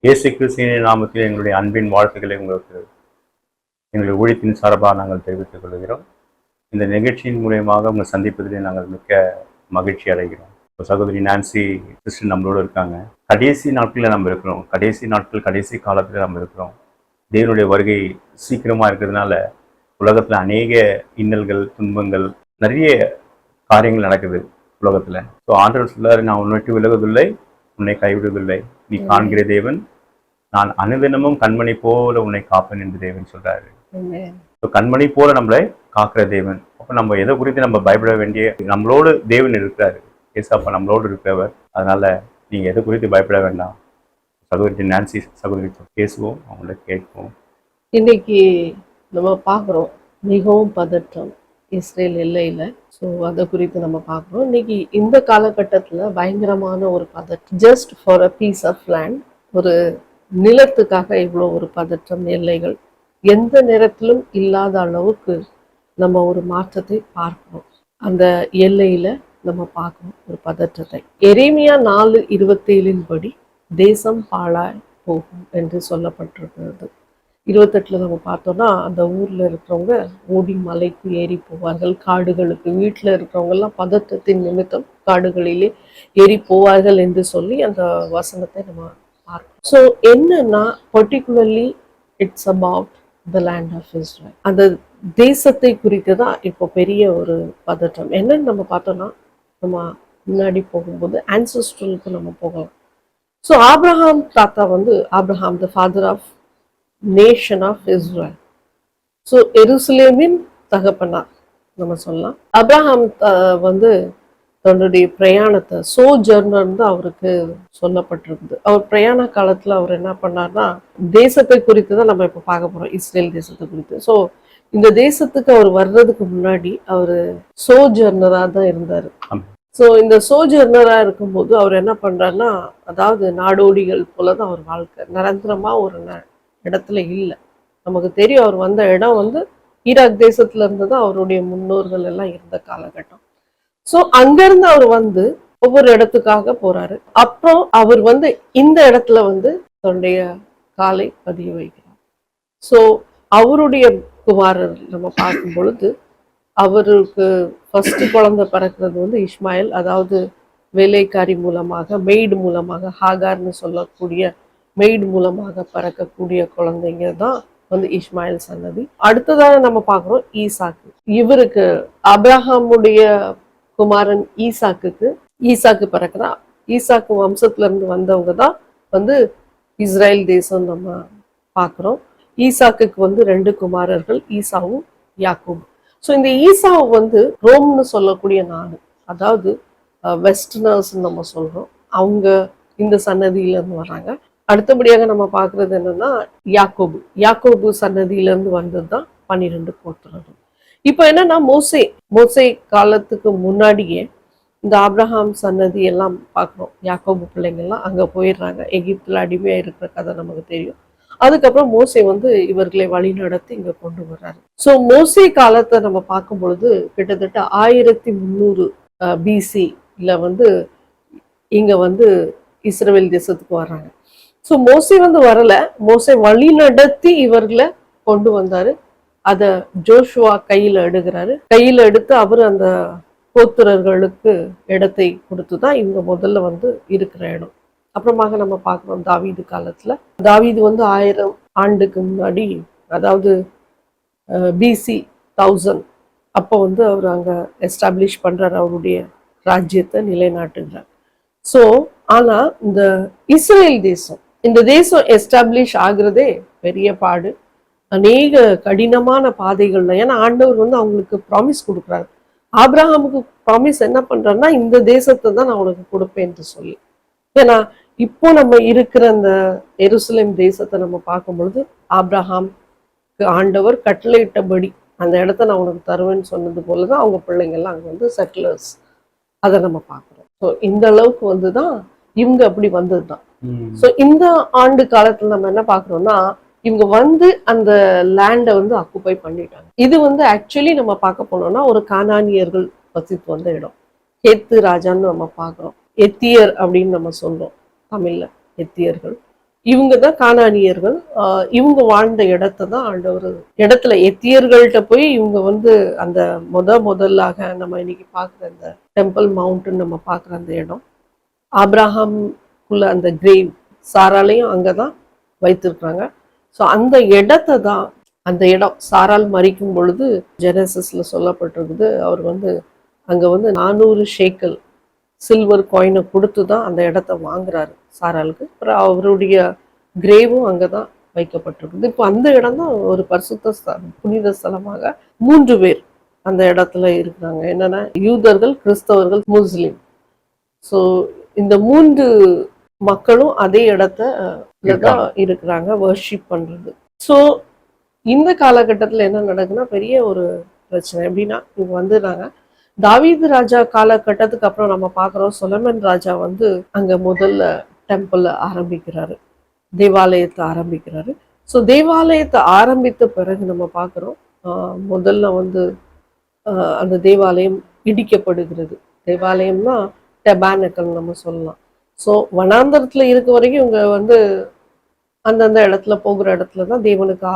இயேசு கிறிஸ்துவின் நாமத்தில் எங்களுடைய அன்பின் வாழ்த்துக்களை உங்களுக்கு எங்களுடைய ஊழியத்தின் சார்பாக நாங்கள் தெரிவித்துக் கொள்கிறோம். இந்த நிகழ்ச்சியின் மூலியமாக உங்கள் சந்திப்பதிலே நாங்கள் மிக்க மகிழ்ச்சி அடைகிறோம். சகோதரி நான்சி கிறிஸ்டின் நம்மளோடு இருக்காங்க. கடைசி நாட்களில் நம்ம இருக்கிறோம். கடைசி நாட்கள், கடைசி காலத்தில் நம்ம இருக்கிறோம். தேவனுடைய வருகை சீக்கிரமாக இருக்கிறதுனால உலகத்தில் அநேக இன்னல்கள், துன்பங்கள், நிறைய காரியங்கள் நடக்குது உலகத்தில். ஸோ ஆண்டவர் சொல்லாரு, நான் உன்னை விட்டு விலகுவதில்லை, உன்னை கைவிடுவதில்லை, நீ காண்கிற தேவன், நான் அனுதினமும் கண்மணி போல உன்னை காப்பேன் என்று தேவன் சொல்றாரு. கண்மணி போல நம்மளை காக்கிற தேவன். அப்ப நம்ம எதை குறித்து நம்ம பயப்பட வேண்டிய, நம்மளோடு தேவன் இருக்கிறாரு. ஏசாப்பா நம்மளோடு இருக்கிறவர். அதனால நீங்க எதை குறித்து பயப்பட வேண்டாம். சகோதரி நான்சி சகோதரி பேசுவோம், அவங்கள கேட்போம். இன்னைக்கு நம்ம பார்க்குறோம் மிகவும் பதற்றம் இஸ்ரேல் எல்லையில். ஸோ அதை குறித்து நம்ம பார்க்குறோம். இன்னைக்கு இந்த காலகட்டத்தில் பயங்கரமான ஒரு பதற்றம். Just for a piece of land, ஒரு நிலத்துக்காக இவ்வளோ ஒரு பதற்றம். எல்லைகள் எந்த நேரத்திலும் இல்லாத அளவுக்கு நம்ம ஒரு மாற்றத்தை பார்க்கிறோம். அந்த எல்லையில் நம்ம பார்க்கணும் ஒரு பதற்றத்தை. எரேமியா 4:27 படி தேசம் பாழாய் போகும் என்று சொல்லப்பட்டிருக்கிறது. 28 நம்ம பார்த்தோம்னா, அந்த ஊர்ல இருக்கிறவங்க ஓடி மலைக்கு ஏறி போவார்கள், காடுகளுக்கு. வீட்டில் இருக்கிறவங்க எல்லாம் பதற்றத்தின் நிமித்தம் காடுகளிலே ஏறி போவார்கள் என்று சொல்லி அந்த வசனத்தை நம்ம பார்க்கணும். ஸோ என்னன்னா, particularly it's about the land of Israel. அந்த தேசத்தை குறித்து தான் இப்போ பெரிய ஒரு பதற்றம். என்னன்னு நம்ம பார்த்தோம்னா, நம்ம முன்னாடி போகும்போது ஆன்செஸ்ட்ரலுக்கு நம்ம போகலாம். ஸோ ஆப்ரஹாம் தாத்தா Abraham the father of nation of Israel. So எருசலேமின் தகப்பனார் நம்ம சொல்லலாம். அப்ரஹாம் தன்னுடைய பிரயாணத்தை சோஜர்னர் தான் அவருக்கு சொல்லப்பட்டிருக்குது. அவர் பிரயாண காலத்துல அவர் என்ன பண்ணார்னா, தேசத்தை குறித்து தான் நம்ம இப்ப பார்க்க போறோம், இஸ்ரேல் தேசத்தை குறித்து. ஸோ இந்த தேசத்துக்கு அவர் வர்றதுக்கு முன்னாடி அவர் சோஜர்னரா தான் இருந்தாரு. ஸோ இந்த சோஜர்னரா இருக்கும்போது அவர் என்ன பண்றாருன்னா, அதாவது நாடோடிகள் போலதான் அவர் வாழ்க்கை. நிரந்தரமா ஒரு இடத்துல இல்லை. நமக்கு தெரியும், அவர் வந்த இடம் ஈராக் தேசத்துல இருந்து தான் அவருடைய முன்னோர்கள் எல்லாம் இருந்த காலகட்டம். ஸோ அங்கிருந்து அவர் ஒவ்வொரு இடத்துக்காக போறாரு. அப்புறம் அவர் இந்த இடத்துல தன்னுடைய காலை பதிய வைக்கிறார். ஸோ அவருடைய குமாரர் நம்ம பார்க்கும் பொழுது, அவருக்கு ஃபர்ஸ்ட் குழந்தை பிறக்கிறது இஸ்மாயில். அதாவது வேலைக்காரி மூலமாக, மெய்டு மூலமாக, ஹாகார்னு சொல்லக்கூடிய மெய்டு மூலமாக பிறக்கக்கூடிய குழந்தைங்க தான் இஸ்மாயில் சன்னதி. அடுத்ததாக நம்ம பார்க்குறோம் ஈசாக்கு. இவருக்கு அப்ரஹாமுடைய குமாரன் ஈசாக்கு பிறக்குறா. ஈசாக்கு வம்சத்துல இருந்து வந்தவங்க தான் இஸ்ரேல் தேசம் நம்ம பார்க்குறோம். ஈசாக்குக்கு 2 குமாரர்கள், ஈசாவும் யாக்கோபு. ஸோ இந்த ஈசாவு ரோம்னு சொல்லக்கூடிய நாடு, அதாவது வெஸ்டர்னர்ஸ் நம்ம சொல்றோம், அவங்க இந்த சன்னதியிலேருந்து வர்றாங்க. அடுத்தபடியாக நம்ம பார்க்கறது என்னன்னா, யாக்கோபு சன்னதியிலேருந்து வந்தது தான் 12 கோத்திரர்கள். இப்போ என்னன்னா, மோசே காலத்துக்கு முன்னாடியே இந்த ஆப்ரஹாம் சன்னதி எல்லாம் பார்க்குறோம். யாக்கோபு பிள்ளைங்கள்லாம் அங்கே போயிடுறாங்க. எகிப்தில் அடிமையா இருக்கிற கதை நமக்கு தெரியும். அதுக்கப்புறம் மோசே இவர்களை வழி நடத்தி இங்க கொண்டு வர்றாரு. ஸோ மோசே காலத்தை நம்ம பார்க்கும் பொழுது கிட்டத்தட்ட 1300 BC-ல இங்க இஸ்ரவேல் தேசத்துக்கு வர்றாங்க. ஸோ மோசே வரல, மோசே வழி நடத்தி இவர்களை கொண்டு வந்தாரு. அத ஜோஷுவா கையில எடுத்து அவர் அந்த கோத்திரர்களுக்கு இடத்தை கொடுத்துதான் இவங்க முதல்ல இருக்கிற இடம். அப்புறமாக நம்ம பார்க்கிறோம் தாவீது காலத்துல. தாவீது 1000 ஆண்டுக்கு முன்னாடி, அதாவது BC 1000 அப்போ அவர் அங்க எஸ்டாப்ளிஷ் பண்றாரு, அவருடைய ராஜ்யத்தை நிலைநாட்டுகிறார். ஸோ ஆனா இந்த இஸ்ரேல் தேசம், இந்த தேசம் எஸ்டாப்ளிஷ் ஆகுறதே பெரிய பாடு, அநேக கடினமான பாதைகள்ல. ஏன்னா ஆண்டவர் அவங்களுக்கு ப்ராமிஸ் கொடுக்குறாரு. ஆப்ரஹாமுக்கு ப்ராமிஸ் என்ன பண்றாருன்னா, இந்த தேசத்தை தான் நான் உனக்கு கொடுப்பேன்னு சொல்லி. ஏன்னா இப்போ நம்ம இருக்கிற அந்த எருசலேம் தேசத்தை நம்ம பார்க்கும் பொழுது, ஆப்ரஹாம்க்கு ஆண்டவர் கட்டளையிட்டபடி அந்த இடத்த நான் உனக்கு தருவேன்னு சொன்னது போலதான் அவங்க பிள்ளைங்கள்லாம் அங்க செட்டிலர்ஸ். அதை நம்ம பார்க்குறோம். ஸோ இந்த அளவுக்கு தான் இவங்க அப்படி வந்ததுதான். ஸோ இந்த ஆண்டு காலத்துல நம்ம என்ன பார்க்குறோம்னா, இவங்க அந்த லேண்டை ஆக்குபை பண்ணிட்டாங்க. இது ஆக்சுவலி நம்ம பார்க்க போனோம்னா ஒரு கானானியர்கள் வசித்து வந்த இடம். ஹேத்து ராஜான்னு நம்ம பார்க்குறோம். எத்தியர் அப்படின்னு நம்ம சொல்றோம் தமிழ்ல, எத்தியர்கள். இவங்க தான் கானானியர்கள். இவங்க வாழ்ந்த இடத்தை தான் ஆண்டவர் இடத்துல எத்தியர்கள்ட்ட போய் இவங்க வந்து அந்த முதலாக நம்ம இன்னைக்கு பார்க்குற அந்த டெம்பிள் மவுண்டன் நம்ம பார்க்குற அந்த இடம், ஆப்ரஹாம்குள்ள அந்த கிரேவ் சாராலையும் அங்கே தான் வைத்திருக்கிறாங்க. ஸோ அந்த இடத்தை தான், அந்த இடம் சாரால் மறிக்கும் பொழுது ஜெனசிஸ்ல சொல்லப்பட்டிருக்குது, அவர் வந்து அங்கே வந்து 400 ஷேக்கல் சில்வர் காயினை கொடுத்து தான் அந்த இடத்த வாங்குறாரு சாராளுக்கு. அப்புறம் அவருடைய கிரேவும் அங்கே தான் வைக்கப்பட்டிருக்குது. இப்போ அந்த இடம் தான் ஒரு பரிசுத்த புனித ஸ்தலமாக 3 பேர் அந்த இடத்துல இருக்கிறாங்க. என்னன்னா யூதர்கள், கிறிஸ்தவர்கள், முஸ்லிம். ஸோ இந்த 3 மக்களும் அதே இடத்துல தான் இருக்கிறாங்க வர்ஷிப் பண்றது. ஸோ இந்த காலகட்டத்தில் என்ன நடக்குன்னா பெரிய ஒரு பிரச்சனை. எப்படின்னா இவங்க வந்துடுறாங்க. தாவீது ராஜா காலகட்டத்துக்கு அப்புறம் நம்ம பார்க்குறோம், சொலமன் ராஜா வந்து அங்கே முதல்ல டெம்பிள் ஆரம்பிக்கிறாரு, தேவாலயத்தை ஆரம்பிக்கிறாரு. ஸோ தேவாலயத்தை ஆரம்பித்த பிறகு நம்ம பார்க்குறோம், முதல்ல வந்து அந்த தேவாலயம் இடிக்கப்படுகிறது. தேவாலயம்னா டெபானக்கல் நம்ம சொல்லலாம். ஸோ வனாந்தரத்தில் இருக்க வரைக்கும் இவங்க வந்து அந்தந்த இடத்துல போகிற இடத்துல தான் தேவனுக்கு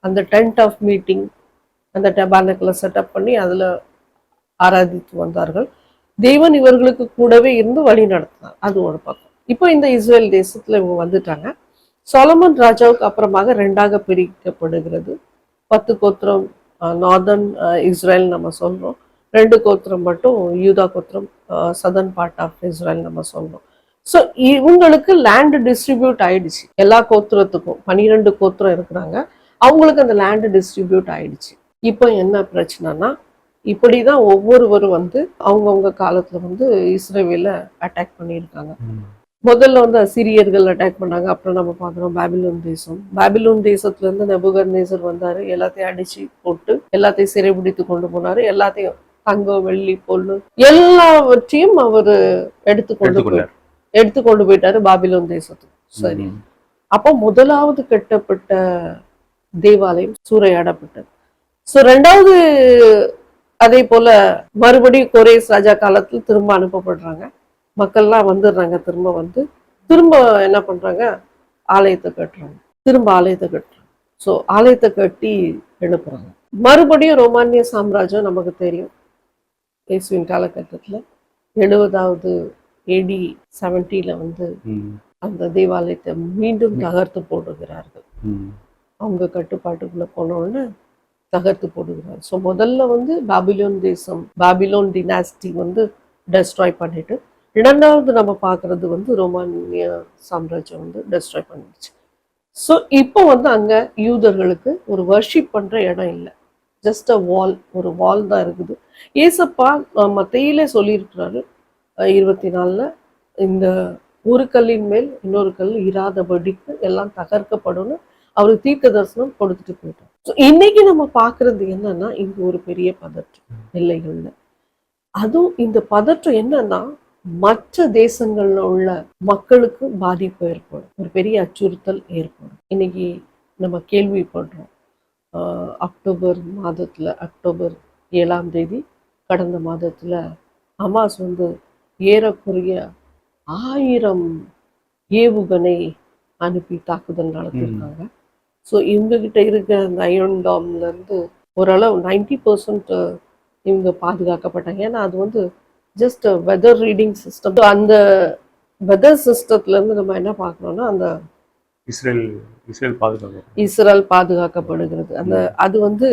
அந்த டென்ட் ஆஃப் மீட்டிங், அந்த டெபானக்கலை செட்டப் பண்ணி அதில் ஆராதித்து வந்தார்கள். தேவன் இவர்களுக்கு கூடவே இருந்து வழி நடத்தினார். அது ஒரு பக்கம். இப்போ இந்த இஸ்ரேல் தேசத்துல இவங்க வந்துட்டாங்க. சொலமன் ராஜாவுக்கு அப்புறமாக 2ஆக பிரிக்கப்படுகிறது. 10 கோத்திரம் நார்தர்ன் இஸ்ரேல் நம்ம சொல்றோம், 2 கோத்திரம் மட்டும் யூதா கோத்திரம், சதர்ன் பார்ட் ஆஃப் இஸ்ரேல் நம்ம சொல்றோம். ஸோ இவங்களுக்கு லேண்ட் டிஸ்ட்ரிபியூட் ஆயிடுச்சு. எல்லா கோத்திரத்துக்கும் 12 கோத்திரம் இருக்கிறாங்க, அவங்களுக்கு அந்த லேண்ட் டிஸ்ட்ரிபியூட் ஆயிடுச்சு. இப்போ என்ன பிரச்சனைனா, இப்படிதான் ஒவ்வொருவரும் வந்து அவங்கவுங்க காலத்துல வந்து இஸ்ரேவேல அட்டாக் பண்ணியிருக்காங்க. முதல்ல வந்து அசிரியர்கள் அட்டாக் பண்ணாங்க. அப்புறம் நம்ம பார்க்குறோம் பாபிலோன் தேசம். பாபிலோன் தேசத்துல இருந்து நெபுகத்நேசர் வந்தாரு, எல்லாத்தையும் அடிச்சு போட்டு எல்லாத்தையும் சிறைபிடித்து கொண்டு போனாரு. எல்லாத்தையும் தங்கம், வெள்ளி, பொண்ணு எல்லாவற்றையும் அவரு எடுத்து கொண்டு போயிட்டாரு பாபிலோன் தேசத்துக்கு. சரி, அப்போ முதலாவது கட்டப்பட்ட தேவாலயம் சூறையாடப்பட்டது. ஸோ 2வது அதே போல மறுபடியும் கோரேஸ் ராஜா காலத்தில் திரும்ப அனுப்பப்படுறாங்க. மக்கள்லாம் வந்துடுறாங்க. திரும்ப என்ன பண்றாங்க, ஆலயத்தை கட்டுறாங்க. ஸோ ஆலயத்தை கட்டி எழுப்புறாங்க. மறுபடியும் ரோமானிய சாம்ராஜ்யம் நமக்கு தெரியும், இயேசுவின் காலகட்டத்தில் 70வது AD 70ல வந்து அந்த தேவாலயத்தை மீண்டும் தகர்த்து போடுகிறார்கள். அவங்க கட்டுப்பாட்டுக்குள்ள போனோன்னு தகர்த்து போடுகிறார். ஸோ முதல்ல வந்து பாபிலோன் தேசம், பாபிலோன் டினாஸ்டி வந்து டெஸ்ட்ராய் பண்ணிட்டு, 2வது நம்ம பார்க்கறது வந்து ரோமானிய சாம்ராஜ்யம் வந்து டெஸ்ட்ராய் பண்ணிடுச்சு. ஸோ இப்போ வந்து அங்க யூதர்களுக்கு ஒரு வர்ஷிப் பண்ற இடம் இல்லை, ஜஸ்ட் ஒரு வால் தான் இருக்குது. ஏசப்பா மத்தேயிலே சொல்லியிருக்கிறாரு 24ல், இந்த ஒரு கல்லின் மேல் இன்னொரு கல் இராதபடிக்கு எல்லாம் தகர்க்கப்படும் அவருக்கு தீர்க்க தரிசனம் கொடுத்துட்டு போயிட்டார். இன்னைக்கு நம்ம பாக்குறது என்னன்னா, இங்க ஒரு பெரிய பதற்றம் எல்லைகள்ல. அதுவும் இந்த பதற்றம் என்னன்னா, மற்ற தேசங்கள்ல உள்ள மக்களுக்கு பாதிப்பு ஏற்படும், ஒரு பெரிய அச்சுறுத்தல் ஏற்படும். இன்னைக்கு நம்ம கேள்விப்படுறோம், அக்டோபர் 7ஆம் தேதி கடந்த மாதத்துல ஹமாஸ் வந்து ஏறக்குறைய 1000 ஏவுகணை அனுப்பி தாக்குதல் நடத்திருக்காங்க. ஸோ இவங்ககிட்ட இருக்க அந்த அயர்ன் டாம்ல இருந்து ஓரளவு 90% இவங்க பாதுகாக்கப்பட்டாங்க. ஏன்னா அது வந்து ஜஸ்ட் வெதர் ரீடிங் சிஸ்டம். அந்த வெதர் சிஸ்டத்துல இருந்து நம்ம என்ன பார்க்கறோம்னா, அந்த இஸ்ரேல் பாதுகாக்கப்படுகிறது. அந்த அது வந்து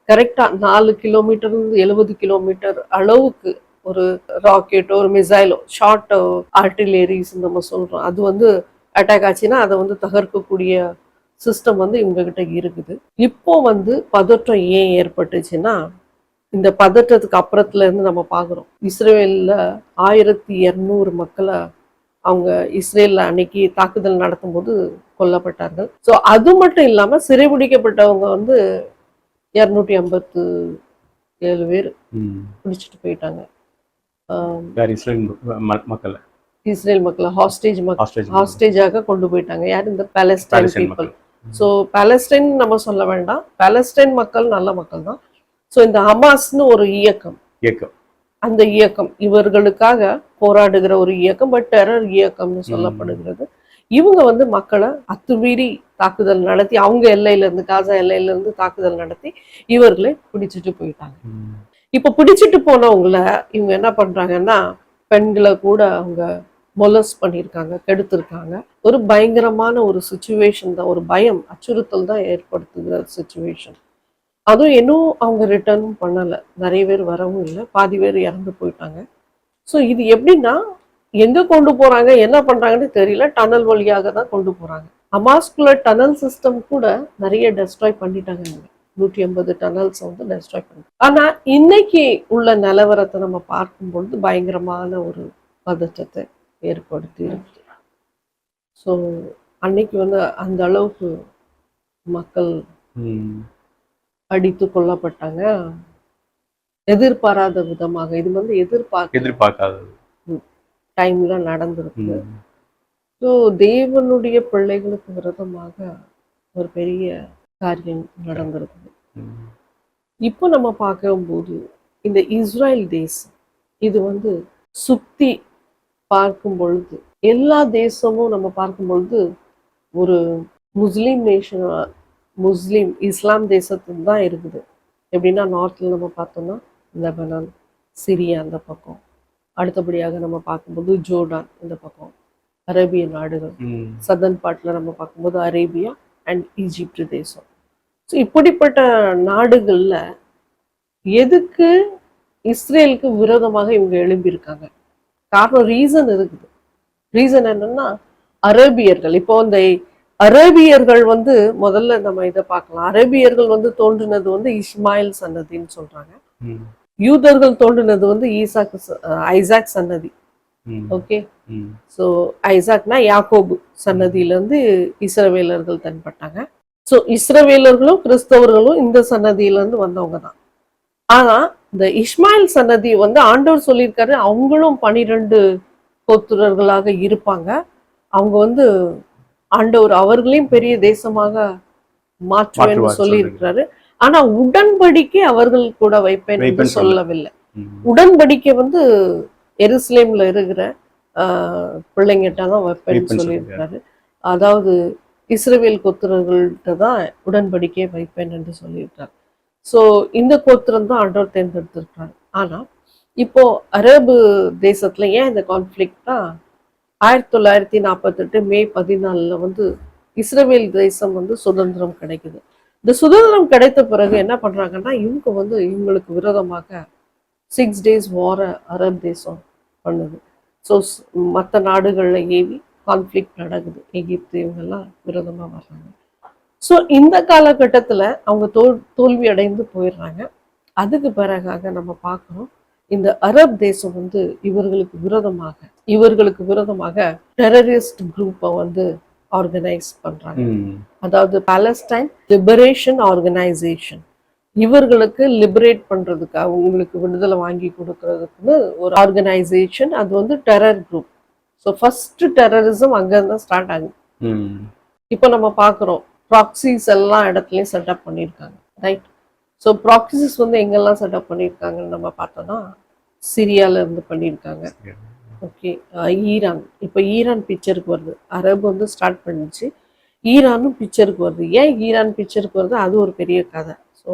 கரெக்டா 4 கிலோமீட்டர் 70 கிலோமீட்டர் அளவுக்கு ஒரு ராக்கெட்டோ ஒரு மிசைலோ ஷார்ட் ஆர்டிலரிஸ் நம்ம சொல்றோம், அது வந்து அட்டாக் ஆச்சுன்னா அதை வந்து தகர்க்கக்கூடிய சிஸ்டம் வந்து இவங்க கிட்ட இருக்குது. இப்போ வந்து பதற்றம் ஏன் ஏற்பட்டுச்சுன்னா, இந்த பதற்றத்துக்கு அப்புறத்துல இருந்து நம்ம பார்க்குறோம், இஸ்ரேலில் 1200 மக்களை அவங்க இஸ்ரேலில் அன்னைக்கு தாக்குதல் நடத்தும் போது கொல்லப்பட்டார்கள். ஸோ அது மட்டும் இல்லாமல் சிறைபிடிக்கப்பட்டவங்க வந்து 257 பேர் பிடிச்சிட்டு போயிட்டாங்க. இஸ்ரேல் மக்களை ஹாஸ்டேஜாக கொண்டு போயிட்டாங்க. யார்? இந்த பாலஸ்டைன் பீப்புள். ஸோ பாலஸ்டைன் நம்ம சொல்ல வேண்டாம், பாலஸ்டைன் மக்கள் நல்ல மக்கள் தான். ஸோ இந்த ஹமாஸ்னு ஒரு இயக்கம், அந்த இயக்கம் இவர்களுக்காக போராடுகிற ஒரு இயக்கம், பட் டெரர் இயக்கம்னு சொல்லப்படுகிறது. இவங்க வந்து மக்களை அத்துமீறி தாக்குதல் நடத்தி, அவங்க எல்லையில இருந்து, காசா எல்லையில இருந்து தாக்குதல் நடத்தி இவர்களை பிடிச்சிட்டு போயிட்டாங்க. இப்ப பிடிச்சிட்டு போனவங்கள இவங்க என்ன பண்றாங்கன்னா, பெண்களை கூட அவங்க மொலஸ் பண்ணியிருக்காங்க, கெடுத்திருக்காங்க. ஒரு பயங்கரமான ஒரு சுச்சுவேஷன் தான், ஒரு பயம், அச்சுறுத்தல் தான் ஏற்படுத்துகிற சுச்சுவேஷன். அதுவும் இன்னும் அவங்க ரிட்டர்னும் பண்ணல. நிறைய பேர் வரவும் இல்லை, பாதி பேர் இறந்து போயிட்டாங்க. ஸோ இது எப்படின்னா, எங்க கொண்டு போறாங்க, என்ன பண்றாங்கன்னு தெரியல. டனல் வழியாக தான் கொண்டு போறாங்க. ஹமாஸ்குள்ள டனல் சிஸ்டம் கூட நிறைய டெஸ்ட்ராய் பண்ணிட்டாங்க. 180 டனல்ஸ் வந்து டெஸ்ட்ராய் பண்ணி. ஆனா இன்னைக்கு உள்ள நிலவரத்தை நம்ம பார்க்கும்பொழுது பயங்கரமான ஒரு பதற்றத்தை ஏற்படுத்தி இருக்கு. ஸோ அன்னைக்கு வந்து அந்த அளவுக்கு மக்கள் அடித்து கொல்லப்பட்டாங்க. எதிர்பாராத விதமாக. இது வந்து எதிர்பார்க்காதது டைம்ல நடந்திருக்கு. ஸோ தேவனுடைய பிள்ளைகளுக்கு விரோதமாக ஒரு பெரிய காரியம் நடந்திருக்குது. இப்போ நம்ம பார்க்கும்போது இந்த இஸ்ரேல் தேசம் இது வந்து சுத்தி பார்க்கும் பொழுது எல்லா தேசமும் நம்ம பார்க்கும் பொழுது ஒரு முஸ்லீம் நேஷன், முஸ்லீம் இஸ்லாம் தேசத்துல தான் இருக்குது. எப்படின்னா நார்த்ல நம்ம பார்த்தோம்னா லெபனான், சிரியா அந்த பக்கம், அடுத்தபடியாக நம்ம பார்க்கும்போது ஜோர்டான் இந்த பக்கம், அரேபிய நாடுகள், சதர்ன் பார்ட்ல நம்ம பார்க்கும்போது அரேபியா அண்ட் ஈஜிப்ட் தேசம். ஸோ இப்படிப்பட்ட நாடுகள்ல எதுக்கு இஸ்ரேலுக்கு விரோதமாக இவங்க எழும்பியிருக்காங்க? காரணம், ரீசன் இருக்குது. ரீசன் என்னன்னா அரேபியர்கள். இப்போ இந்த அரேபியர்கள் வந்து முதல்ல நம்ம இதை பார்க்கலாம். அரேபியர்கள் வந்து தோன்றினது வந்து இஸ்மாயில் சன்னதின்னு சொல்றாங்க. யூதர்கள் தோன்றினது வந்து ஐசாக் சன்னதி. ஓகே, ஸோ ஐசாக்னா யாக்கோபு சன்னதியிலிருந்து இஸ்ரவேலர்கள் தென்பட்டாங்க. ஸோ இஸ்ரவேலர்களும் கிறிஸ்தவர்களும் இந்த சன்னதியிலிருந்து வந்தவங்க தான். ஆனா இந்த இஸ்மாயில் சன்னதி வந்து ஆண்டவர் சொல்லியிருக்காரு, அவங்களும் 12 கோத்திரர்களாக இருப்பாங்க. அவங்க வந்து ஆண்டவர் அவர்களையும் பெரிய தேசமாக மாற்றுவேன்னு சொல்லி இருக்கிறாரு. ஆனா உடன்படிக்கை அவர்கள் கூட வைப்பேன் என்று சொல்லவில்லை. உடன்படிக்கை வந்து எருசலேம்ல இருக்கிற பிள்ளைங்கிட்ட தான் வைப்பேன்னு சொல்லியிருக்காரு. அதாவது இஸ்ரவேல் கோத்திரர்கள்ட்ட தான் உடன்படிக்கையை வைப்பேன் என்று சொல்லியிருக்காரு. ஸோ இந்த கோத்திரம் தான் ஆண்டவர் தேர்ந்தெடுத்திருக்காரு. ஆனா இப்போ அரபு தேசத்துல ஏன் இந்த கான்ஃபிளிக்ட்னா 1948 மே 14 வந்து இஸ்ரவேல் தேசம் வந்து சுதந்திரம் கிடைக்குது. இந்த சுதந்திரம் கிடைத்த பிறகு என்ன பண்றாங்கன்னா, இவங்க வந்து இவங்களுக்கு விரோதமாக 6 days வார அரபு தேசம் பண்ணுது. ஸோ மற்ற நாடுகள்ல ஏவி கான்ஃபிளிக்ட் நடக்குது. எகிப்து இவங்கெல்லாம் விரோதமா வர்றாங்க. ஸோ இந்த காலகட்டத்துல அவங்க தோல்வி அடைந்து போயிடுறாங்க. அதுக்கு பிறகாக நம்ம பார்க்கணும், இந்த அரப் தேசம் வந்து இவர்களுக்கு விரோதமாக டெரரிஸ்ட் குரூப்பை வந்து ஆர்கனைஸ் பண்றாங்க. அதாவது பாலஸ்டைன் லிபரேஷன் ஆர்கனைசேஷன். இவர்களுக்கு லிபரேட் பண்றதுக்காக, உங்களுக்கு விடுதலை வாங்கி கொடுக்கறதுக்குன்னு ஒரு ஆர்கனைசேஷன். அது வந்து terror group. So first terrorism அங்கதான் ஸ்டார்ட் ஆகுது. இப்போ நம்ம பார்க்குறோம், ப்ராக்சிஸ் எல்லா இடத்துலையும் செட்டப் பண்ணியிருக்காங்க, ரைட்? ஸோ ப்ராக்சிஸ் வந்து எங்கெல்லாம் செட்டப் பண்ணியிருக்காங்கன்னு நம்ம பார்த்தோம்னா சிரியால இருந்து பண்ணியிருக்காங்க. Okay, Iran. இப்போ ஈரான் பிக்சருக்கு வருது. அரபு வந்து ஸ்டார்ட் பண்ணிச்சு, ஈரானும் பிக்சருக்கு வருது. ஏன் ஈரான் பிக்சருக்கு வருது, அது ஒரு பெரிய கதை. ஸோ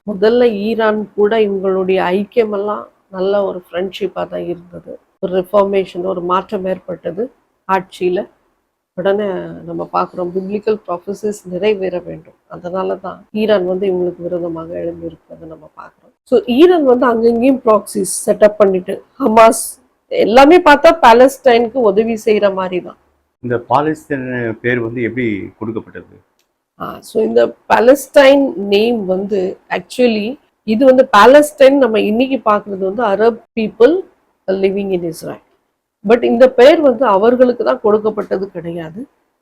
முதல்ல ஈரான் கூட இவங்களுடைய ஐக்கியமெல்லாம் நல்ல ஒரு ஃப்ரெண்ட்ஷிப்பாக தான் இருந்தது. ஒரு ரிஃபார்மேஷன், ஒரு மாற்றம் ஏற்பட்டது ஆட்சியில். உடனே நம்ம பார்க்குறோம், பிப்ளிக்கல் ப்ராஃபஸஸ் நிறைவேற வேண்டும். அதனால தான் ஈரான் வந்து இவங்களுக்கு விரோதமாக எழும்பி இருக்கிறத நம்ம பார்க்குறோம். ஸோ ஈரான் வந்து அங்கங்கேயும் ப்ராக்சிஸ் செட்டப் பண்ணிட்டு, ஹமாஸ் எல்லாமே பார்த்தா பாலஸ்டைனுக்கு உதவி செய்கிற மாதிரி தான். இந்த பாலஸ்தீன் பேர் வந்து எப்படி கொடுக்கப்பட்டது? ஸோ இந்த பாலஸ்டைன் நேம் வந்து ஆக்சுவலி இது வந்து பாலஸ்டைன் நம்ம இன்னைக்கு பார்க்குறது வந்து Arab people living in Israel. But இந்த பெயர் வந்து அவர்களுக்கு தான் கொடுக்கப்பட்டது கிடையாது.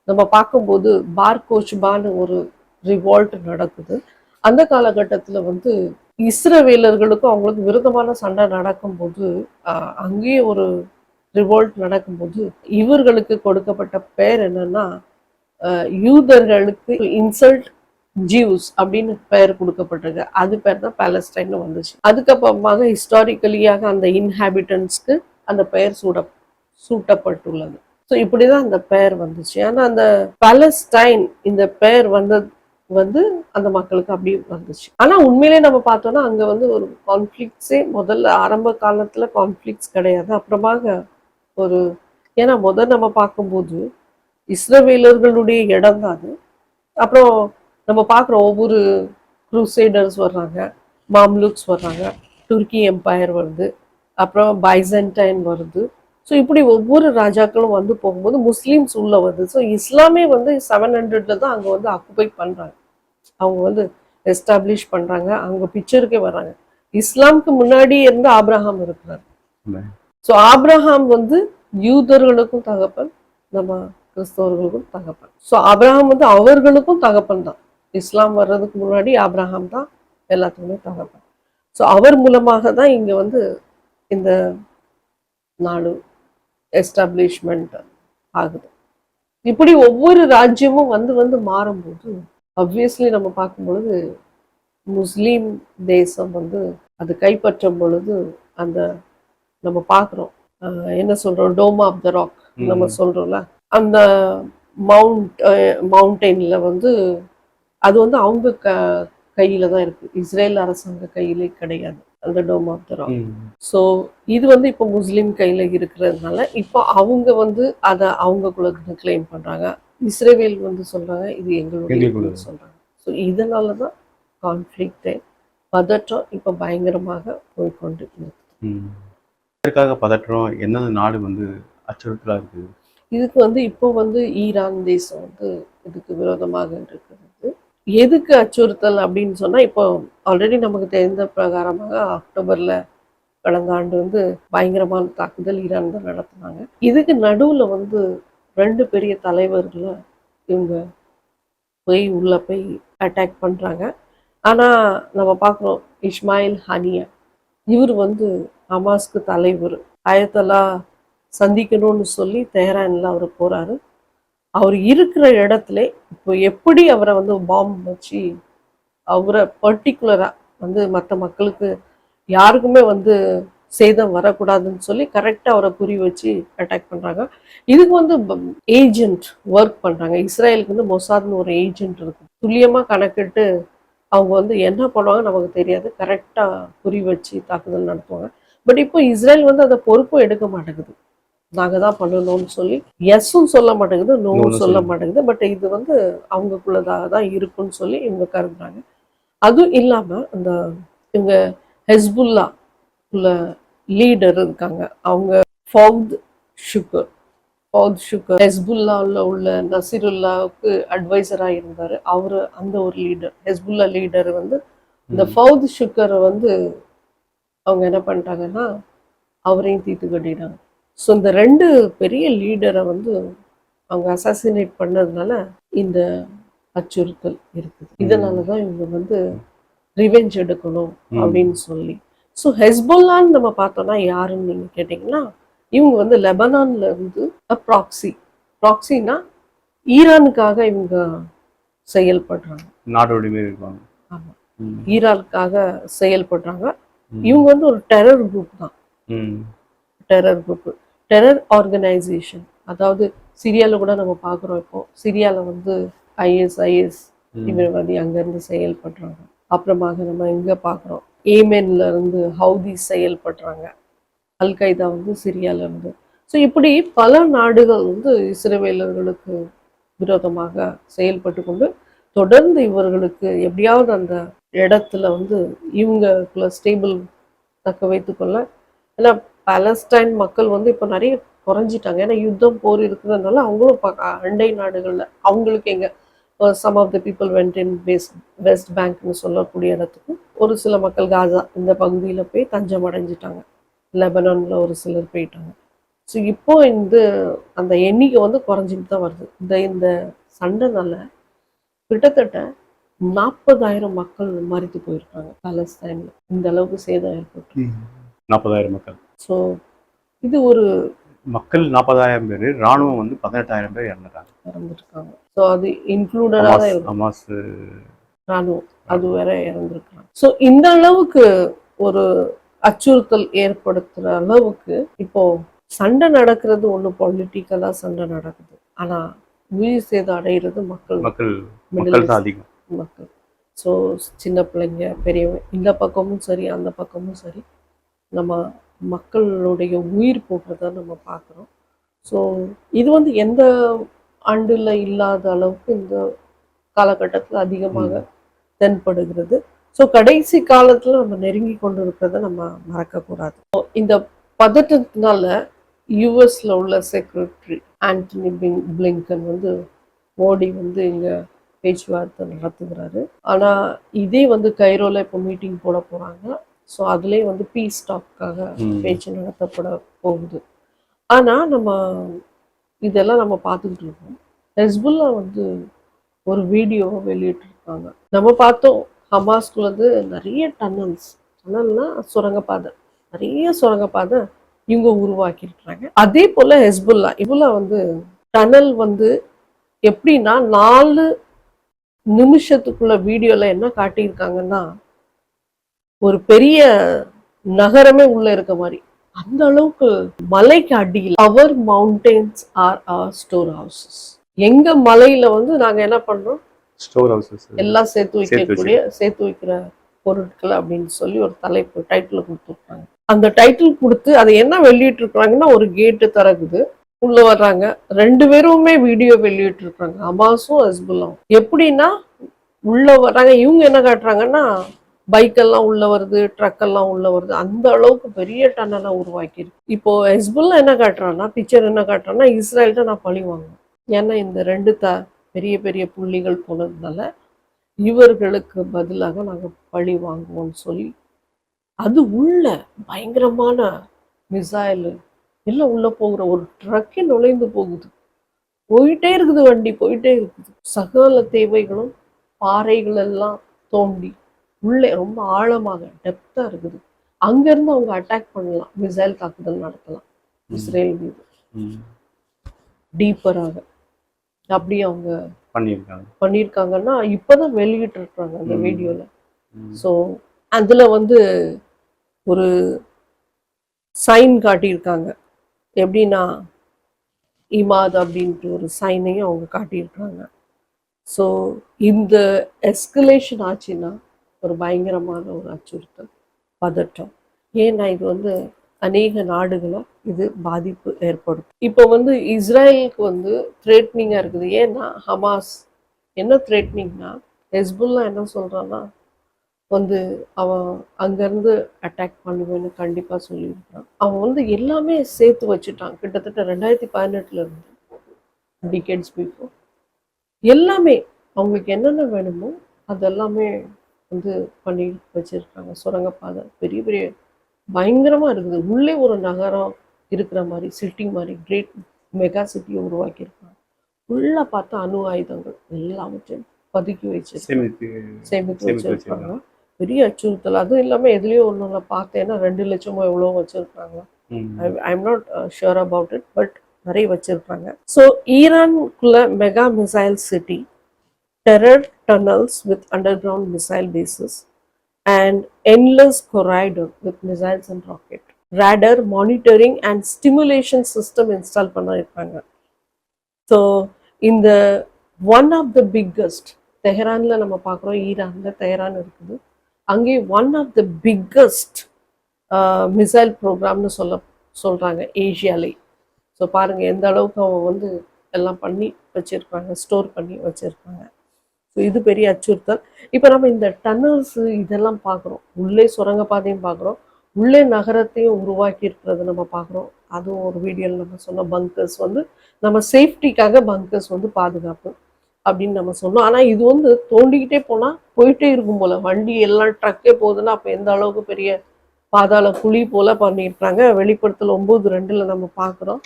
நம்ம பார்க்கும்போது பார் கோச்பான்னு ஒரு ரிவால்ட் நடக்குது. அந்த காலகட்டத்தில் வந்து இஸ்ரவேலர்களுக்கும் அவங்களுக்கு விரோதமான சண்டை நடக்கும்போது, அங்கேயே ஒரு ரிவால்ட் நடக்கும்போது இவர்களுக்கு கொடுக்கப்பட்ட பெயர் என்னன்னா, யூதர்களுக்கு இன்சல்ட் ஜியூஸ் அப்படின்னு பெயர் கொடுக்கப்பட்டிருக்கு. அது பேர் தான் பாலஸ்டைன்னு வந்துச்சு. அதுக்கப்புறமாக ஹிஸ்டாரிக்கலியாக அந்த இன்ஹாபிட்டன்ஸ்க்கு அந்த பெயர் சூட்டப்பட்டுள்ளது. ஸோ இப்படிதான் அந்த பெயர் வந்துச்சு. ஆனா அந்த பாலஸ்டைன் இந்த பெயர் வந்து அந்த மக்களுக்கு அப்படி வந்துச்சு. ஆனா உண்மையிலே நம்ம பார்த்தோம்னா அங்க வந்து ஒரு கான்ஃபிளிக்ஸே முதல்ல ஆரம்ப காலத்துல கான்ஃபிளிக்ஸ் கிடையாது. அப்புறமாக ஒரு ஏன்னா நம்ம பார்க்கும்போது இஸ்ரவேலர்களுடைய இடம் தான் அது. அப்புறம் நம்ம பார்க்குறோம் ஒவ்வொரு குரூசைடர்ஸ் வர்றாங்க, மாம்லுக்ஸ் வர்றாங்க, துர்க்கி எம்பையர் வருது, அப்புறம் பைசன்டைன் வருது. ஸோ இப்படி ஒவ்வொரு ராஜாக்களும் வந்து போகும்போது முஸ்லீம்ஸ் உள்ள வருது. ஸோ இஸ்லாமே வந்து 700 தான் அங்கே வந்து ஆக்குபை பண்ணுறாங்க. அவங்க வந்து எஸ்டாப்ளிஷ் பண்ணுறாங்க, அங்கே பிக்சருக்கே வர்றாங்க. இஸ்லாமுக்கு முன்னாடி இருந்து ஆப்ரஹாம் இருக்கிறார். ஸோ ஆப்ரஹாம் வந்து யூதர்களுக்கும் தகப்பன், நம்ம கிறிஸ்தவர்களுக்கும் தகப்பன். ஸோ ஆப்ரஹாம் வந்து அவர்களுக்கும் தகப்பன் தான். இஸ்லாம் வர்றதுக்கு முன்னாடி ஆப்ரஹாம் தான் எல்லாத்துக்குமே தகப்பன். ஸோ அவர் மூலமாக தான் இங்க வந்து இந்த நாடு எஸ்டாப்ளிஷ்மெண்ட் ஆகுது. இப்படி ஒவ்வொரு ராஜ்யமும் வந்து வந்து மாறும்போது ஆப்வியஸ்லி நம்ம பார்க்கும் பொழுது முஸ்லீம் தேசம் வந்து அது கைப்பற்றும் பொழுது அந்த நம்ம பார்க்குறோம் என்ன சொல்றோம், டோம் ஆஃப் த ராக் நம்ம சொல்றோம்ல, அந்த மவுண்டெயின்ல வந்து அது வந்து அவங்க கையில தான் இருக்கு, இஸ்ரேல் அரசாங்க கையிலே கிடையாது அந்த டோம் ஆஃப் த ராக். ஸோ இது வந்து இப்போ முஸ்லீம் கையில இருக்கிறதுனால இப்போ அவங்க வந்து அதை அவங்களுக்குள்ள கிளைம் பண்றாங்க. இஸ்ரேல் வந்து சொல்றாங்க இது எங்களுடைய சொல்றாங்க. ஸோ இதனால தான் கான்ஃப்ளிக்டே பதற்றம் இப்போ பயங்கரமாக போய்கொண்டு இருக்கு. இதற்காக பதற்றம் என்னென்ன நாடு வந்து அச்சுறுத்தலா இருக்குது? இதுக்கு வந்து இப்போ வந்து ஈரான் தேசம் வந்து இதுக்கு விரோதமாக இருக்கிறது. எதுக்கு அச்சுறுத்தல் அப்படின்னு சொன்னா இப்போ ஆல்ரெடி நமக்கு தெரிந்த பிரகாரமாக அக்டோபர்ல கடந்த ஆண்டு வந்து பயங்கரமான தாக்குதல் ஈரான் தான் நடத்தினாங்க. இதுக்கு நடுவுல வந்து 2 பெரிய தலைவர்களை இவங்க உள்ள போய் அட்டாக் பண்றாங்க. ஆனா நம்ம பார்க்குறோம் இஸ்மாயில் ஹனியா இவர் வந்து ஹமாஸ்க்கு தலைவர், ஆயத்தலா சந்திக்கணும்னு சொல்லி தெஹ்ரான்ல அவர் போறாரு. அவர் இருக்கிற இடத்துல இப்போ எப்படி அவரை வந்து பாம்பு வச்சு அவரை பர்டிகுலரா வந்து மற்ற மக்களுக்கு யாருக்குமே வந்து சேதம் வரக்கூடாதுன்னு சொல்லி கரெக்டா அவரை குறி வச்சு அட்டாக் பண்றாங்க. இதுக்கு வந்து ஏஜென்ட் ஒர்க் பண்றாங்க. இஸ்ரேலுக்கு வந்து மொசாத்னு ஒரு ஏஜென்ட் இருக்கும். துல்லியமா கணக்கிட்டு அவங்க வந்து என்ன பண்ணுவாங்க நமக்கு தெரியாது, கரெக்டா குறி வச்சு தாக்குதல் நடத்துவாங்க. பட் இப்போ இஸ்ரேல் வந்து அந்த பொறுப்பும் எடுக்க மாட்டேங்குது, நாங்க தான் பண்ணணும்னு சொல்லி எஸ்ஸும் சொல்ல மாட்டேங்குது, நோவும் சொல்ல மாட்டேங்குது. பட் இது வந்து அவங்களுக்குள்ளதாக தான் இருக்குன்னு சொல்லி இவங்க கருதுறாங்க. அதுவும் இல்லாம அந்த இவங்க ஹெஸ்புல்லா உள்ள லீடர் இருக்காங்க, அவங்க ஃபவுத் ஷுக்கர் ஹெஸ்புல்லாவில் உள்ள நசீருல்லாவுக்கு அட்வைசரா இருந்தாரு. அவரு அந்த ஒரு லீடர், ஹெஸ்புல்லா லீடர் வந்து இந்த ஃபவுத் ஷுக்கரை வந்து அவங்க என்ன பண்ணிட்டாங்கன்னா அவரையும் தீர்த்து கட்டிட்டாங்க. ஸோ இந்த 2 பெரிய லீடரை வந்து அவங்க அசாசினேட் பண்ணதுனால இந்த அச்சுறுத்தல் இருக்குது. இதனாலதான் இவங்க வந்து ரிவெஞ்ச் எடுக்கணும் அப்படின்னு சொல்லி. ஸோ ஹெஸ்புல்லான்னு நம்ம பார்த்தோம்னா யாருன்னு நீங்க கேட்டீங்கன்னா இவங்க வந்து லெபனான்ல இருந்து ப்ராக்சினா ஈரானுக்காக இவங்க செயல்படுறாங்க. ஆமா, ஈரானுக்காக செயல்படுறாங்க. இவங்க வந்து ஒரு டெரர் குரூப் தான், டெரர் ஆர்கனைசேஷன். அதாவது சிரியால கூட நம்ம பார்க்குறோம், இப்போ சிரியால வந்து ஐஎஸ் தீவிரவாதி அங்கேருந்து செயல்படுறாங்க. அப்புறமாக நம்ம இங்க பார்க்குறோம் ஏமென்ல இருந்து ஹவுதி செயல்படுறாங்க, அல் கைதா வந்து சிரியால இருந்து. ஸோ இப்படி பல நாடுகள் வந்து இஸ்ரவேலர்களுக்கு விரோதமாக செயல்பட்டு கொண்டு தொடர்ந்து இவர்களுக்கு எப்படியாவது அந்த இடத்துல வந்து இவங்களுக்குள்ள ஸ்டேபிள் தக்க வைத்துக்கொள்ள. ஏன்னா பாலஸ்டைன் மக்கள் வந்து இப்போ நிறைய குறைஞ்சிட்டாங்க, ஏன்னா யுத்தம் போர் இருக்கிறதுனால அவங்களும் அண்டை நாடுகளில் அவங்களுக்கு எங்க some of the people went in west பேங்க்னு சொல்லக்கூடிய இடத்துக்கு ஒரு சில மக்கள் காசா இந்த பகுதியில் போய் தஞ்சம் அடைஞ்சிட்டாங்க, லெபனான்ல ஒரு சிலர் போயிட்டாங்க. ஸோ இப்போ அந்த எண்ணிக்கை வந்து குறைஞ்சிட்டு தான் வருது. இந்த சண்டைனால கிட்டத்தட்ட 40,000 மக்கள் மறித்து போயிருக்காங்க பாலஸ்தீன்ல. இந்த அளவுக்கு சேதம் ஏற்பட்டு 40,000 மக்கள். ஸோ இது ஒரு மக்கள் 40,000 பேர், ராணுவம் வந்து 18,000 பேர் இறந்துருக்காங்க. ஸோ அது இன்க்ளூடடா தான் ஹமாஸ் ராணுவம் அது வேற இறந்துருக்காங்க. ஸோ இந்த அளவுக்கு ஒரு அச்சுறுத்தல் ஏற்படுத்துற அளவுக்கு இப்போ சண்டை நடக்கிறது ஒண்ணு பொலிட்டிக்கலா சண்டை நடக்குது, ஆனா உயிர் சேதம் அடைகிறது மக்கள் மக்கள் மிடில் மக்கள் தான் ஈஸ்ட் அதிகம். மக்கள். ஸோ சின்ன பிள்ளைங்க பெரியவங்க இந்த பக்கமும் சரி அந்த பக்கமும் சரி நம்ம மக்களுடைய உயிர் போகிறத நம்ம பார்க்குறோம். ஸோ இது வந்து எந்த ஆண்டுல இல்லாத அளவுக்கு இந்த காலகட்டத்தில் அதிகமாக தென்படுகிறது. ஸோ கடைசி காலத்துல நம்ம நெருங்கி கொண்டு இருக்கிறத நம்ம மறக்கக்கூடாது. இந்த பதட்டத்தினால யூஎஸ்ல உள்ள செக்ரட்டரி ஆண்டனி பிளிங்கன் வந்து மோடி வந்து இங்க பேச்சுவார்த்தை நடத்துகிறாரு. ஆனா இதே வந்து கைரோல இப்போ மீட்டிங் போட போறாங்க. ஸோ அதுலேயே வந்து பீஸ் டாக்காக பேச்சு நடத்தப்பட போகுது. ஆனா நம்ம இதெல்லாம் நம்ம பார்த்துக்கிட்டு இருக்கோம். ஹெஸ்புல்லா வந்து ஒரு வீடியோவை வெளியிட்டிருக்காங்க. நம்ம பார்த்தோம் ஹமாஸ்குள்ள இருந்து நிறைய டனல்னா சுரங்கப்பாதை, நிறைய சுரங்கப்பாதை இவங்க உருவாக்கியிருக்கிறாங்க. அதே போல ஹெஸ்புல்லா வந்து டனல் வந்து எப்படின்னா 4 நிமிஷத்துக்குள்ள வீடியோல என்ன காட்டியிருக்காங்கன்னா ஒரு பெரிய நகரமே உள்ள இருக்க மாதிரி, அந்த அளவுக்கு மலைக்கு அடியில் அவர் mountains are are storehouses. எங்க மலையில வந்து நாங்க என்ன பண்றோம், ஸ்டோர் ஹவுசஸ் எல்லாம் சேர்த்து வைக்கிற பொருட்கள் அப்படின்னு சொல்லி ஒரு தலைப்பு டைட்டில் கொடுத்துருக்காங்க. அந்த டைட்டில் கொடுத்து அதை என்ன வெளியிட்டு இருக்காங்கன்னா ஒரு கேட்டு திறக்குது, உள்ள வர்றாங்க, 2 பேருமே வீடியோ வெளியிட்டு இருக்காங்க, ஹமாஸும் ஹெஸ்புல்லாவும். எப்படின்னா உள்ள வர்றாங்க, இவங்க என்ன காட்டுறாங்கன்னா பைக் எல்லாம் உள்ள வருது, ட்ரக் எல்லாம் உள்ள வருது, அந்த அளவுக்கு பெரிய டன்னெல்லாம் உருவாக்கியிருக்கு. இப்போ ஹெஸ்புல்லா என்ன காட்டுறான்னா, பிக்சர் என்ன காட்டுறான்னா, இஸ்ரேல்கிட்ட நான் பழி வாங்குவேன், ஏன்னா இந்த 2 பெரிய பெரிய புள்ளிகள் போனதுனால இவர்களுக்கு பதிலாக நாங்க பழி வாங்குவோம்னு சொல்லி அது உள்ள பயங்கரமான மிசைல் எல்லாம் உள்ள போகிற ஒரு ட்ரக்கே நுழைந்து போகுது, போயிட்டே இருக்குது, வண்டி போயிட்டே இருக்குது. சகல தேவைகளும் பாறைகள் எல்லாம் தோண்டி உள்ளே ரொம்ப ஆழமாக டெப்தா இருக்குது, அங்கிருந்து அவங்க அட்டாக் பண்ணலாம், மிசைல் தாக்குதல் நடத்தலாம் இஸ்ரேல் மீது டீப்பராக. அப்படி அவங்க பண்ணியிருக்காங்கன்னா இப்பதான் வெளியிட்டு இருக்காங்க அந்த வீடியோல. ஸோ அதுல வந்து ஒரு சைன் காட்டியிருக்காங்க, எப்படின்னா இமாத் அப்படின்ட்டு ஒரு சைனையும் அவங்க காட்டியிருக்காங்க. ஸோ இந்த எஸ்கலேஷன் ஆச்சுன்னா ஒரு பயங்கரமான ஒரு அச்சுறுத்தல், பதட்டம். ஏன்னா இது வந்து அநேக நாடுகளை இது பாதிப்பு ஏற்படும். இப்போ வந்து இஸ்ரேலுக்கு வந்து த்ரெட்னிங்காக இருக்குது. ஏன்னா ஹமாஸ் என்ன த்ரெட்னிங்னா, ஹெஸ்புல்லா என்ன சொல்கிறான்னா வந்து அவன் அங்கேருந்து அட்டாக் பண்ணுவேன்னு கண்டிப்பாக சொல்லியிருக்கான். அவன் வந்து எல்லாமே சேர்த்து வச்சுட்டான், கிட்டத்தட்ட 2018 இருந்து டிகேட்ஸ் பிஃபோர் எல்லாமே அவங்களுக்கு என்னென்ன வேணுமோ அதெல்லாமே வந்து பண்ணி வச்சிருக்காங்க. சுரங்கப்பாதை பெரிய பெரிய பயங்கரமா இருக்குது, உள்ளே ஒரு நகரம் இருக்கிற மாதிரி, சிட்டி மாதிரி, கிரேட் மெகா சிட்டியை உருவாக்கியிருக்காங்க. உள்ள பார்த்தா அணு ஆயுதங்கள் எல்லாவற்றையும் பதுக்கி சேமித்து வச்சிருக்காங்க. பெரிய அச்சுறுத்தல். அதுவும் இல்லாம எதுலயோ ஒண்ணு பார்த்தேன்னா 2 லட்சமோ எவ்வளோ வச்சிருக்காங்க. I am not sure about it, but நிறைய வச்சிருக்காங்க. ஸோ ஈரானுக்குள்ள mega missile city, terror tunnels with underground missile bases, and endless corridor with missiles and rocket, radar monitoring and stimulation system install பண்ணிருக்காங்க. ஸோ இந்த one of the biggest, தெஹரான்ல நம்ம பார்க்குறோம், ஈரான்ல Tehran இருக்குது, அங்கே one of the biggest missile ப்ரோக்ராம்னு சொல்றாங்க ஏஷியாலே. ஸோ பாருங்க எந்த அளவுக்கு அவங்க வந்து எல்லாம் பண்ணி வச்சிருக்காங்க, ஸ்டோர் பண்ணி வச்சிருக்காங்க. ஸோ இது பெரிய அச்சுறுத்தல். இப்போ நம்ம இந்த டன்னல்ஸ் இதெல்லாம் பார்க்குறோம், உள்ளே சுரங்கப்பாதையும் பார்க்குறோம், உள்ளே நகரத்தையும் உருவாக்கி இருக்கிறது நம்ம பார்க்குறோம். அதுவும் ஒரு வீடியோவில் நம்ம சொன்ன பங்கர்ஸ் வந்து நம்ம சேஃப்டிக்காக பங்கர்ஸ் வந்து பாதுகாப்பு அப்படின்னு நம்ம சொன்னோம். ஆனால் இது வந்து தோண்டிக்கிட்டே போனால் போயிட்டே இருக்கும் போல, வண்டி எல்லாம் ட்ரக்கே போகுதுன்னா அப்போ எந்த அளவுக்கு பெரிய பாதாள குழி போல பண்ணியிருக்காங்க. வெளிப்படுத்தல் 9:2 நம்ம பார்க்குறோம்,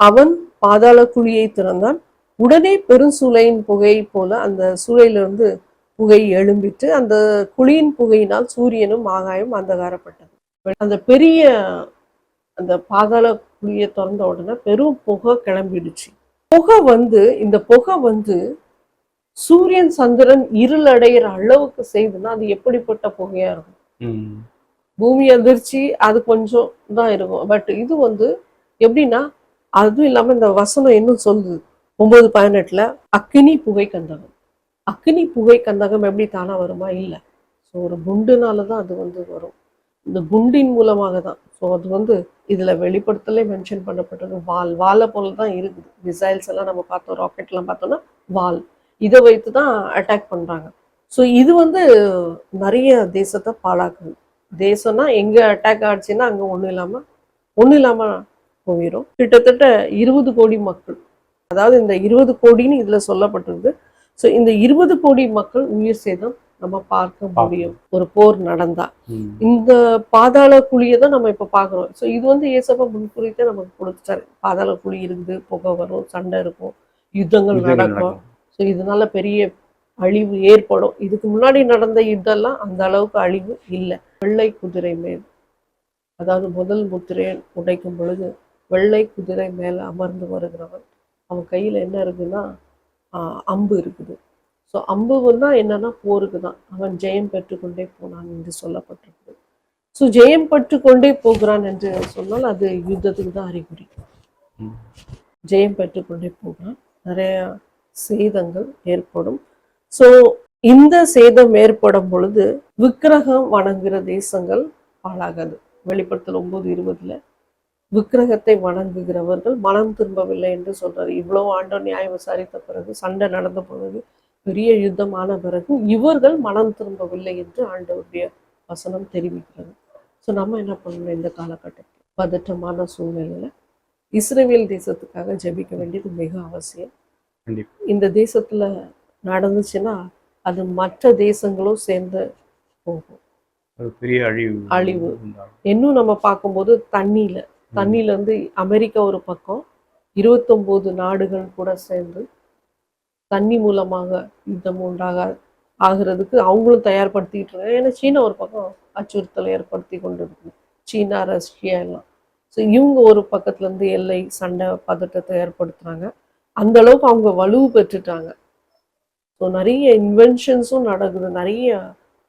அவன் பாதாள குழியை திறந்தான், உடனே பெருசூளையின் புகை போல அந்த சூளையிலிருந்து புகை எழும்பிட்டு அந்த குழியின் புகையினால் சூரியனும் ஆகாயம் அந்தகாரப்பட்டது. அந்த பெரிய அந்த பாதாள குழியை திறந்த உடனே பெரும் புகை கிளம்பிடுச்சு. புகை வந்து இந்த புகை வந்து சூரியன் சந்திரன் இருள் அடைகிற அளவுக்கு செய்துன்னா அது எப்படிப்பட்ட புகையா இருக்கும். பூமி அதிர்ச்சி அது கொஞ்சம் தான் இருக்கும், பட் இது வந்து எப்படின்னா, அதுவும் இல்லாம இந்த வசனம் இன்னும் சொல்லுது 9:18 அக்கினி புகை கந்தகம். அக்கினி புகை கந்தகம் எப்படி தானா வருமா? இல்ல. ஸோ ஒரு குண்டுனால தான் அது வரும். இந்த குண்டின் மூலமாக தான். ஸோ அது இதுல வெளிப்படுத்தலே மென்ஷன் பண்ணப்பட்டது வாலை போல தான் இருக்குது. மிசைல்ஸ் எல்லாம் நம்ம பார்த்தோம், ராக்கெட்லாம் பார்த்தோம்னா வால். இதை வைத்து தான் அட்டாக் பண்றாங்க. ஸோ இது நிறைய தேசத்தை பாழாக்குது. தேசம்னா எங்க அட்டாக் ஆச்சுன்னா அங்க ஒண்ணும் இல்லாம போயிடும். கிட்டத்தட்ட 20 கோடி மக்கள், அதாவது இந்த 20 கோடின்னு இதுல சொல்லப்பட்டிருக்கு. ஸோ இந்த 20 கோடி மக்கள் உயிர் சேதம் நம்ம பார்க்க முடியும் ஒரு போர் நடந்தா. இந்த பாதாள குழியை தான் நம்ம இப்ப பாக்குறோம். ஸோ இது ஏசப்பா முன்குறித்தே நமக்கு கொடுத்துட்டாரு. பாதாள குழி இருக்குது, புகை வரும், சண்டை இருக்கும், யுத்தங்கள் நடக்கும். ஸோ இதனால பெரிய அழிவு ஏற்படும். இதுக்கு முன்னாடி நடந்த யுத்தம்லாம் அந்த அளவுக்கு அழிவு இல்லை. வெள்ளை குதிரை மேல், அதாவது முதல் முத்திரையை உடைக்கும் பொழுது வெள்ளை குதிரை மேல அமர்ந்து வருகிறவன், அவன் கையில என்ன இருக்குன்னா அம்பு இருக்குது. ஸோ அம்பு என்னன்னா போருக்கு தான். அவன் ஜெயம் பெற்றுக்கொண்டே போனான் என்று சொல்லப்பட்டிருக்கு. ஸோ ஜெயம் பெற்றுக்கொண்டே போகிறான் என்று சொன்னால் அது யுத்தத்துக்கு தான் அறிகுறி. ஜெயம் பெற்றுக்கொண்டே போகிறான், நிறைய சேதங்கள் ஏற்படும். ஸோ இந்த சேதம் ஏற்படும் பொழுது விக்கிரகம் வணங்குகிற தேசங்கள் பாழாகாது. வெளிப்படுத்தல் 9:20 விக்கிரகத்தை வணங்குகிறவர்கள் மனம் திரும்பவில்லை என்று சொல்றாரு. இவ்வளவு ஆண்டவர் நியாயம் விசாரித்த பிறகு, சண்டை நடந்த பிறகு, பெரிய யுத்தமான பிறகு இவர்கள் மனம் திரும்பவில்லை என்று ஆண்டவருடைய வசனம் தெரிவிக்கிறது. ஸோ நம்ம என்ன பண்ணணும்? இந்த காலகட்டத்தில் பதற்றமான சூழ்நிலையில இஸ்ரவேல் தேசத்துக்காக ஜெபிக்க வேண்டியது மிக அவசியம். இந்த தேசத்துல நடந்துச்சுன்னா அது மற்ற தேசங்களும் சேர்ந்து போகும். பெரிய அழிவு. இன்னும் நம்ம பார்க்கும்போது தண்ணியில இருந்து அமெரிக்கா ஒரு பக்கம், 29 நாடுகள் கூட சேர்ந்து தண்ணி மூலமாக யுத்தம் ஆகிறதுக்கு அவங்களும் தயார்படுத்திட்டு இருக்காங்க. ஏன்னா சீனா ஒரு பக்கம் அச்சுறுத்தலை ஏற்படுத்தி கொண்டு இருக்கு, சீனா, ரஷ்யா எல்லாம். ஸோ இவங்க ஒரு பக்கத்துல இருந்து எல்லை சண்டை பதட்டத்தை ஏற்படுத்துறாங்க. அந்த அளவுக்கு அவங்க வலுவு பெற்றுட்டாங்க. ஸோ நிறைய இன்வென்ஷன்ஸும் நடக்குது, நிறைய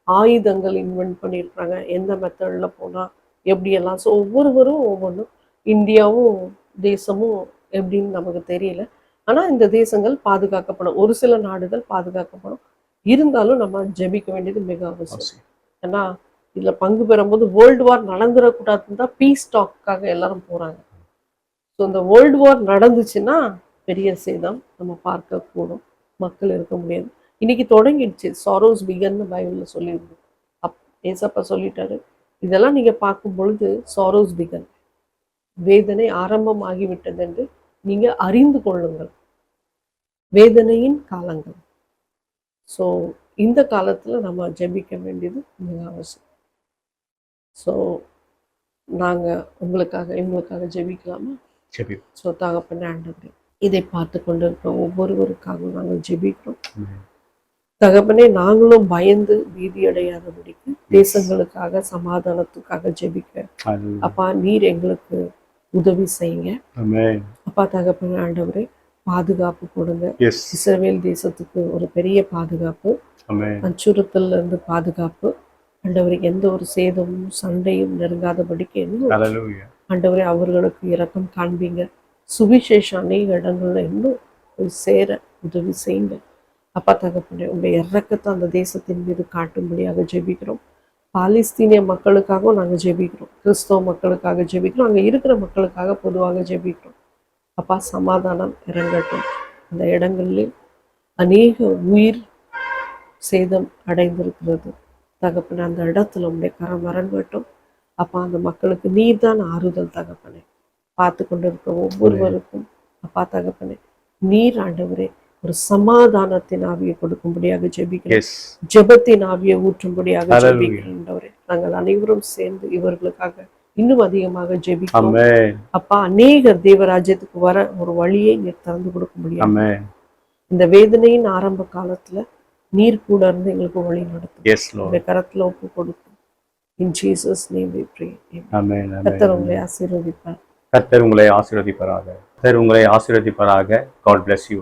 ஆயுதங்கள் இன்வென்ட் பண்ணியிருக்காங்க, எந்த மெத்தடில் போனால் எப்படியெல்லாம். ஸோ ஒவ்வொருவரும் ஒவ்வொன்றும், இந்தியாவும் தேசமும் எப்படின்னு நமக்கு தெரியல. ஆனால் இந்த தேசங்கள் பாதுகாக்கப்படும், ஒரு சில நாடுகள் பாதுகாக்கப்படும். இருந்தாலும் நம்ம ஜெபிக்க வேண்டியது மிக அவசியம். ஏன்னா இதில் பங்கு பெறும்போது வேர்ல்டு வார் நடந்துடக்கூடாதுன்னு தான் பீஸ் டாக்காக எல்லாரும் போகிறாங்க. ஸோ இந்த வேர்ல்டு வார் நடந்துச்சுன்னா பெரிய சேதம் நம்ம பார்க்கக்கூடும், மக்கள் இருக்க முடியாது. இன்னைக்கு தொடங்கிடுச்சு. சாரோஸ் பிகன்னு பைபிள்ல சொல்லியிருக்கு. ஏசப்பா சொல்லிட்டாரு, இதெல்லாம் நீங்க பார்க்கும் பொழுது சாரோஸ் பிகன், வேதனை ஆரம்பம் ஆகிவிட்டது என்று நீங்க அறிந்து கொள்ளுங்கள், வேதனையின் காலங்கள். ஸோ இந்த காலத்துல நம்ம ஜெபிக்க வேண்டியது மிக அவசியம். ஸோ நாங்க இவங்களுக்காக ஜெபிக்கலாமா? ஸோ தகப்பனே ஆண்டவரே, இதை பார்த்து கொண்டிருக்கிற ஒவ்வொருவருக்காகவும் நாங்கள் ஜெபிக்கிறோம். தகப்பனே, நாங்களும் பயந்து பீதி அடையாதபடிக்கு தேசங்களுக்காக, சமாதானத்துக்காக ஜெபிக்க அப்பா நீர் எங்களுக்கு உதவி செய்யுங்க. அப்பா தகப்பனே ஆண்டவரே, பாதுகாப்பு கொடுங்க. இஸ்ரவேல் தேசத்துக்கு ஒரு பெரிய பாதுகாப்பு, அச்சுறுத்தல்ல இருந்து பாதுகாப்பு ஆண்டவரே. எந்த ஒரு சேதமும் சண்டையும் நெருங்காதபடிக்கு இன்னும் ஆண்டவரே அவர்களுக்கு இரக்கம் காண்பீங்க. சுவிசேஷம் அநேக இடங்கள்ல இன்னும் போய் சேர உதவி செய்யுங்க. அப்பா தகப்பனே, உங்களுடைய இறக்கத்தை அந்த தேசத்தின் மீது காட்டும்படியாக ஜெபிக்கிறோம். பாலஸ்தீனிய மக்களுக்காகவும் நாங்கள் ஜெபிக்கிறோம், கிறிஸ்தவ மக்களுக்காக ஜெபிக்கிறோம், அங்கே இருக்கிற மக்களுக்காக பொதுவாக ஜெபிக்கிறோம். அப்பா சமாதானம் இறங்கட்டும். அந்த இடங்களில் அநேக உயிர் சேதம் அடைந்திருக்கிறது தகப்பனே, அந்த இடத்துல உங்களுடைய கரம் இறங்கட்டும். அப்பா அந்த மக்களுக்கு நீர்தான் ஆறுதல் தகப்பனே. பார்த்து கொண்டிருக்க ஒவ்வொருவருக்கும் அப்பா தகப்பனே, நீர் ஆண்டவரே ஒரு சமாதானத்தின் ஆவியை கொடுக்கும்படியாக ஜெபிக்கிறேன், ஜெபத்தின் ஆவியை ஊற்றும்படியாக ஜெபிக்கிறேன். நாங்கள் அனைவரும் சேர்ந்து இவர்களுக்காக இன்னும் அதிகமாக ஜெபிக்கிறோம். அப்பா அநேகர் தேவராஜ்யத்துக்கு வர ஒரு வழியை நீர் திறந்து கொடுக்க முடியும். இந்த வேதனையின் ஆரம்ப காலத்துல நீர் கூட இருந்து எங்களுக்கு வழி நடத்தும், கரத்துல ஒப்பு கொடுக்கும். In Jesus name we pray. கர்த்தர் உங்களை ஆசீர்வதிப்பார். கர்த்தர் உங்களை ஆசீர்வதிப்பாராக. God bless you.